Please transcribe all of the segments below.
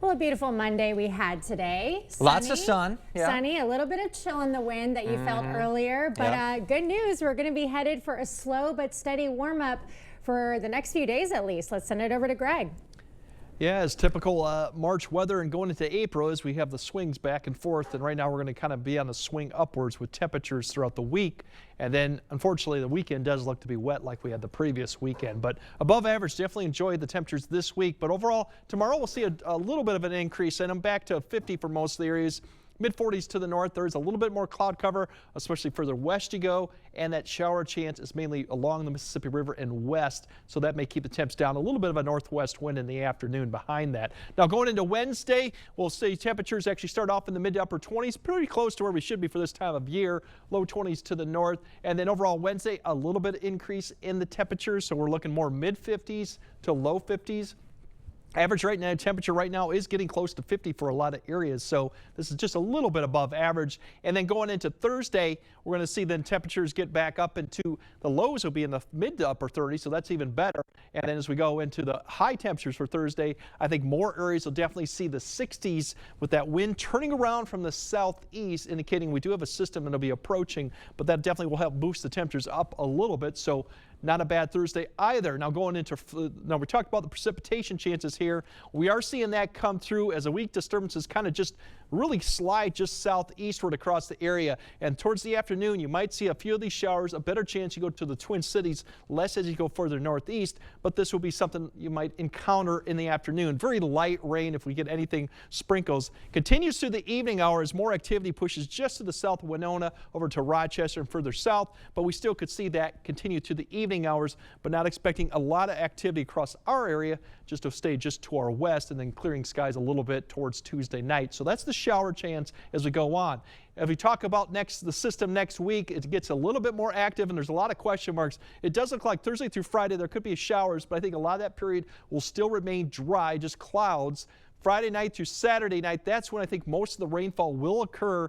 Well, a beautiful Monday we had today. Lots of sun. Yeah. Sunny, a little bit of chill in the wind that you felt earlier. But good news, we're going to be headed for a slow but steady warm up for the next few days at least. Let's send it over to Greg. Yeah, as typical March weather and going into April as we have the swings back and forth. And right now we're going to kind of be on the swing upwards with temperatures throughout the week. And then unfortunately the weekend does look to be wet like we had the previous weekend. But above average, definitely enjoy the temperatures this week. But overall, tomorrow we'll see a little bit of an increase and I'm back to 50 for most of the areas. Mid-40s to the north. There is a little bit more cloud cover, especially further west you go, and that shower chance is mainly along the Mississippi River and west, so that may keep the temps down. A little bit of a northwest wind in the afternoon behind that. Now going into Wednesday, we'll see temperatures actually start off in the mid to upper 20s, pretty close to where we should be for this time of year, low 20s to the north, and then overall Wednesday, a little bit increase in the temperatures, so we're looking more mid-50s to low 50s. Average right now, temperature right now is getting close to 50 for a lot of areas, so this is just a little bit above average. And then going into Thursday, we're going to see then temperatures get back up into the lows will be in the mid to upper 30s, so that's even better. And then as we go into the high temperatures for Thursday, I think more areas will definitely see the 60s with that wind turning around from the southeast, indicating we do have a system that'll be approaching, but that definitely will help boost the temperatures up a little bit. So not a bad Thursday either. Now we talked about the precipitation chances here. We are seeing that come through as a weak disturbances kind of just really slide just southeastward across the area. And towards the afternoon, you might see a few of these showers, a better chance you go to the Twin Cities, less as you go further northeast, but this will be something you might encounter in the afternoon. Very light rain if we get anything sprinkles. Continues through the evening hours. More activity pushes just to the south of Winona over to Rochester and further south, but we still could see that continue to the evening hours, but not expecting a lot of activity across our area, just to stay just to our west and then clearing skies a little bit towards Tuesday night. So that's the shower chance as we go on. If we talk about the system next week, it gets a little bit more active and there's a lot of question marks. It does look like Thursday through Friday there could be showers, but I think a lot of that period will still remain dry, just clouds. Friday night through Saturday night, that's when I think most of the rainfall will occur.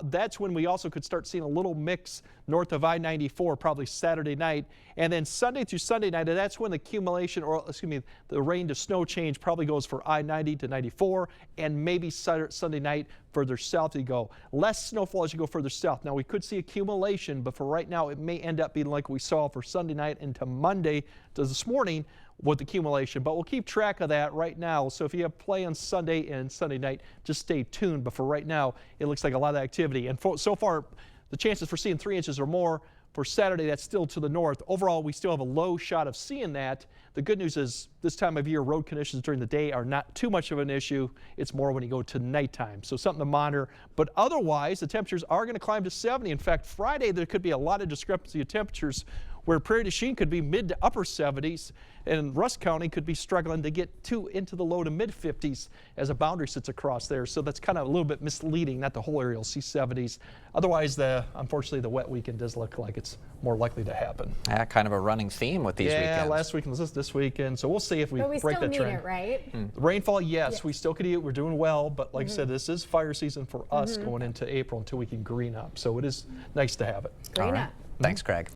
That's when we also could start seeing a little mix north of I-94, probably Saturday night. And then Sunday through Sunday night, that's when the accumulation, or excuse me, the rain to snow change probably goes for I-90 to 94, and maybe Sunday night further south you go. Less snowfall as you go further south. Now we could see accumulation, but for right now it may end up being like we saw for Sunday night into Monday to this morning with accumulation, but we'll keep track of that right now. So if you have play on Sunday and Sunday night, just stay tuned. But for right now, it looks like a lot of activity. And so far, the chances for seeing 3 inches or more for Saturday, that's still to the north. Overall, we still have a low shot of seeing that. The good news is this time of year, road conditions during the day are not too much of an issue. It's more when you go to nighttime. So something to monitor. But otherwise, the temperatures are going to climb to 70. In fact, Friday, there could be a lot of discrepancy of temperatures where Prairie du Chien could be mid to upper 70s and Rusk County could be struggling to get into the low to mid 50s as a boundary sits across there. So that's kind of a little bit misleading. Not the whole area will see 70s. Otherwise, unfortunately, the wet weekend does look like it's more likely to happen. Yeah, kind of a running theme with these weekends. Yeah, last weekend was this weekend. So we'll see if we break that trend. But we still need it, right? Rainfall, yes, we still could eat. We're doing well, but like I said, this is fire season for us going into April until we can green up. So it is nice to have it. Green up. Thanks, Craig.